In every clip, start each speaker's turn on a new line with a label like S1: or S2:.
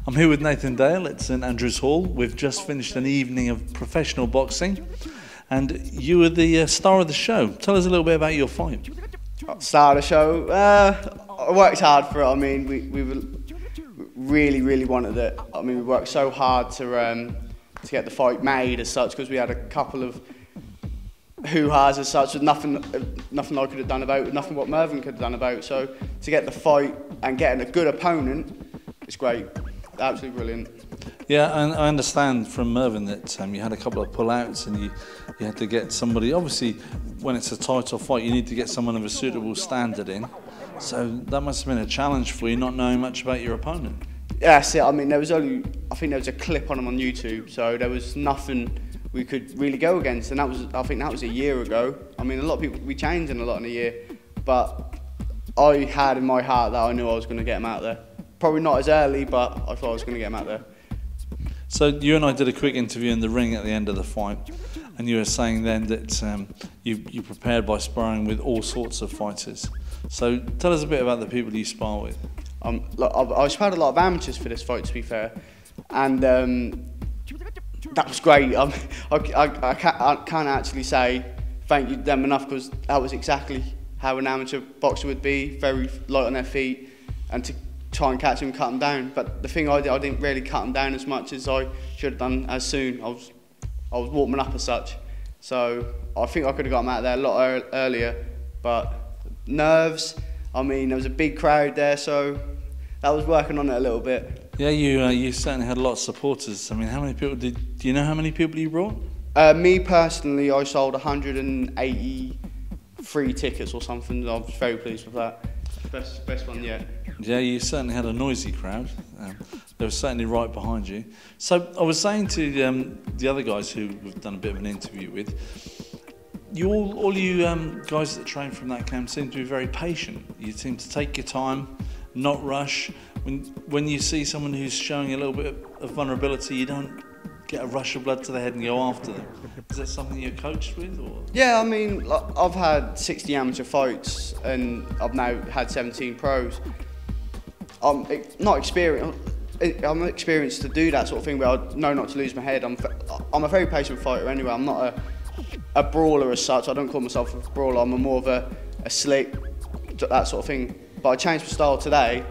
S1: I'm here with Nathan Dale at St Andrews Hall. We've just finished an evening of professional boxing, and you were the star of the show. Tell us a little bit about your fight.
S2: Star of the show? I worked hard for it. I mean, we really wanted it. I mean, we worked so hard to get the fight made as such, because we had a couple of hoo-has as such, with nothing I could have done about it, nothing what Mervyn could have done about it. So to get the fight and getting a good opponent, it's great. Absolutely brilliant.
S1: Yeah, and I understand from Mervyn that you had a couple of pull-outs and you had to get somebody. Obviously, when it's a title fight, you need to get someone of a suitable standard in. So that must have been a challenge for you, not knowing much about your opponent.
S2: Yeah, that's it. I mean, I think there was a clip on him on YouTube, so there was nothing we could really go against, and I think that was a year ago. I mean, a lot of people, we changed in a lot in a year, but I had in my heart that I knew I was going to get him out there. Probably not as early, but I thought I was going to get him out there.
S1: So you and I did a quick interview in the ring at the end of the fight, and you were saying then that you prepared by sparring with all sorts of fighters. So tell us a bit about the people you spar with.
S2: Look, I sparred a lot of amateurs for this fight, to be fair, and that was great. I can't actually say thank you to them enough, because that was exactly how an amateur boxer would be, very light on their feet, and to try and catch him, cut him down. But the thing I did, I didn't really cut him down as much as I should have done as soon. I was warming up as such, so I think I could have got him out there a lot earlier. But nerves, I mean, there was a big crowd there, so that was working on it a little bit. Yeah,
S1: you certainly had a lot of supporters. I mean, how many people do you know how many people you brought?
S2: Me personally, I sold 183 tickets or something. I was very pleased with that. Best one yet.
S1: Yeah, you certainly had a noisy crowd. They were certainly right behind you. So I was saying to the other guys who we've done a bit of an interview with, all you guys that train from that camp seem to be very patient. You seem to take your time, not rush. When you see someone who's showing a little bit of vulnerability, you don't get a rush of blood to the head and go after them. Is that something you're coached with? Or? Yeah,
S2: I mean, I've had 60 amateur fights and I've now had 17 pros. I'm not experienced. I'm experienced to do that sort of thing, where I know not to lose my head. I'm a very patient fighter anyway. I'm not a brawler as such. I don't call myself a brawler. I'm more of a slick, that sort of thing. But I changed my style today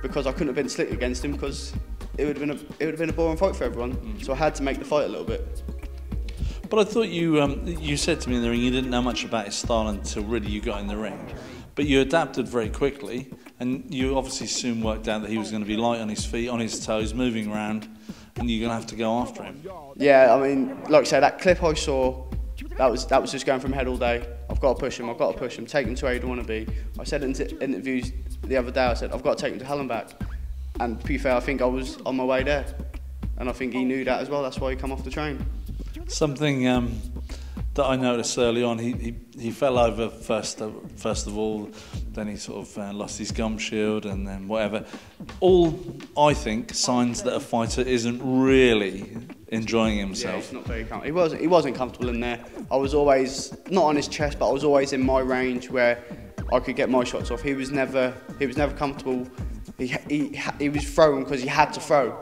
S2: because I couldn't have been slick against him, because it would have been a boring fight for everyone. So I had to make the fight a little bit.
S1: But I thought you said to me in the ring you didn't know much about his style until really you got in the ring. But you adapted very quickly, and you obviously soon worked out that he was going to be light on his feet, on his toes, moving around, and you're going to have to go after him.
S2: Yeah, I mean, like I said, that clip I saw, that was just going from head all day. I've got to push him, take him to where he'd want to be. I said in interviews the other day, I said, I've got to take him to hell and back. And to be fair, I think I was on my way there. And I think he knew that as well, that's why he come off the train.
S1: Something that I noticed early on, he fell over first of all, then he sort of lost his gum shield and then whatever. All, I think, signs that a fighter isn't really enjoying himself.
S2: Yeah, he's not very comfortable. He wasn't comfortable in there. I was always, not on his chest, but I was always in my range where I could get my shots off. He was never comfortable. He was throwing because he had to throw,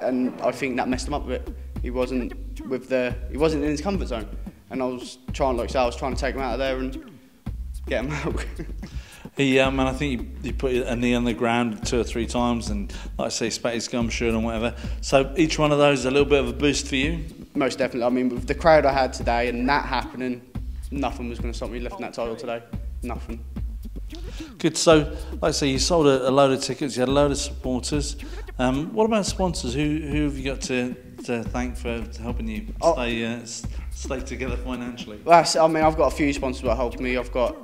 S2: and I think that messed him up a bit. He wasn't in his comfort zone, and I was trying to take him out of there and get him out.
S1: And I think he put a knee on the ground 2 or 3 times, and like I say, spat his gum shield and whatever. So each one of those is a little bit of a boost for you.
S2: Most definitely. I mean, with the crowd I had today and that happening, nothing was going to stop me lifting that title today. Nothing.
S1: Good. So, like I say, you sold a load of tickets. You had a load of supporters. What about sponsors? Who have you got to thank for helping you stay together financially?
S2: Well, I mean, I've got a few sponsors that helped me.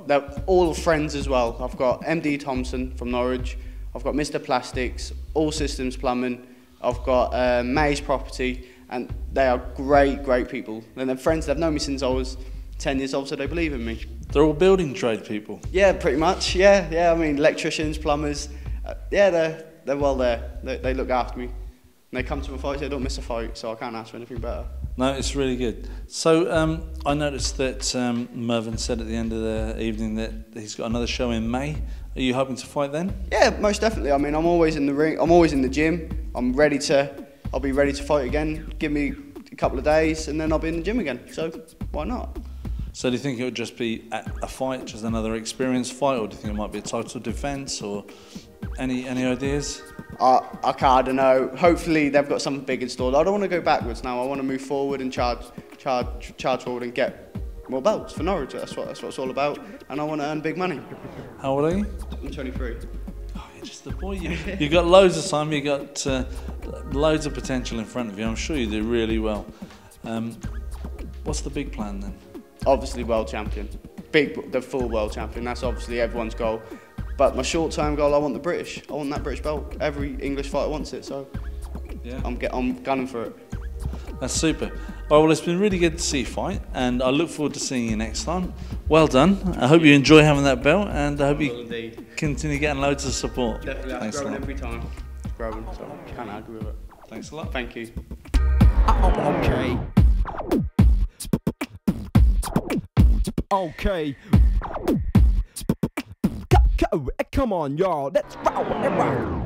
S2: They're all friends as well. I've got MD Thompson from Norwich. I've got Mr Plastics, All Systems Plumbing. I've got May's Property, and they are great people. And they're friends. They've known me since I was 10 years old, so they believe in me.
S1: They're all building trade people.
S2: Yeah, pretty much. Yeah. I mean, electricians, plumbers. Yeah, they're well there. They look after me. they come to my fights, they don't miss a fight, so I can't ask for anything better.
S1: No, it's really good. So I noticed that Mervyn said at the end of the evening that he's got another show in May. Are you hoping to fight then?
S2: Yeah, most definitely. I mean, I'm always in the ring. I'm always in the gym. I'll be ready to fight again. Give me a couple of days, and then I'll be in the gym again. So why not? So
S1: do you think it would just be a fight, just another experience fight, or do you think it might be a title defence, or any ideas?
S2: I don't know. Hopefully they've got something big installed. I don't want to go backwards now. I want to move forward and charge forward and get more belts for Norwich. That's what it's all about. And I want to earn big money.
S1: How old are you?
S2: I'm 23.
S1: Oh, you're just a boy. You've got loads of time. You've got loads of potential in front of you. I'm sure you do really well. What's the big plan then?
S2: Obviously world champion. The full world champion. That's obviously everyone's goal. But my short-term goal, I want the British. I want that British belt. Every English fighter wants it, so yeah. I'm gunning for it.
S1: That's super. Well, it's been really good to see you fight, and I look forward to seeing you next time. Well done. I hope you enjoy having that belt, and I hope you continue getting loads of support.
S2: Definitely, it's growing every time. It's growing, so I can't argue with it.
S1: Thanks a lot.
S2: Thank you.
S3: Okay. Come on, y'all. Let's roll.